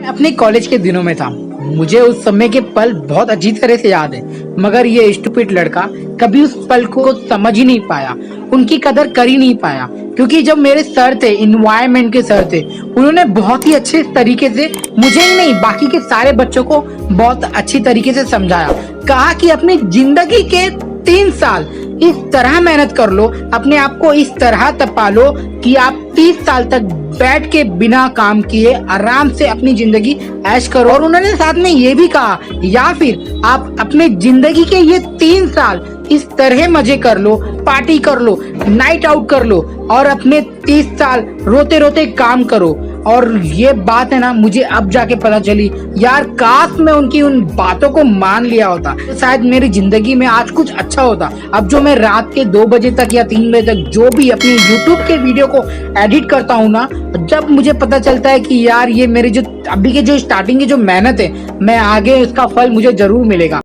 अपने कॉलेज के दिनों में था। मुझे उस समय के पल बहुत अच्छी तरह से याद है, मगर ये स्टूपिड लड़का कभी उस पल को समझ ही नहीं पाया, उनकी कदर कर ही नहीं पाया। क्योंकि जब मेरे सर थे, इन्वायरमेंट के सर थे, उन्होंने बहुत ही अच्छे तरीके से मुझे ही नहीं बाकी के सारे बच्चों को बहुत अच्छी तरीके से समझाया। कहा कि अपनी जिंदगी के 3 साल इस तरह मेहनत कर लो, अपने आप को इस तरह तपा लो कि आप 30 साल तक बैठ के बिना काम किए आराम से अपनी जिंदगी ऐश करो। और उन्होंने साथ में ये भी कहा, या फिर आप अपने जिंदगी के ये 3 साल इस तरह मजे कर लो, पार्टी कर लो, नाइट आउट कर लो और अपने 30 साल रोते रोते काम करो। और ये बात है ना, मुझे अब जाके पता चली, यार काश मैं उनकी उन बातों को मान लिया होता तो शायद मेरी जिंदगी में आज कुछ अच्छा होता। अब जो मैं रात के 2 बजे तक या 3 बजे तक जो भी अपनी YouTube के वीडियो को एडिट करता हूँ ना, जब मुझे पता चलता है कि यार ये मेरे जो अभी के जो स्टार्टिंग की जो मेहनत है, मैं आगे इसका फल मुझे जरूर मिलेगा।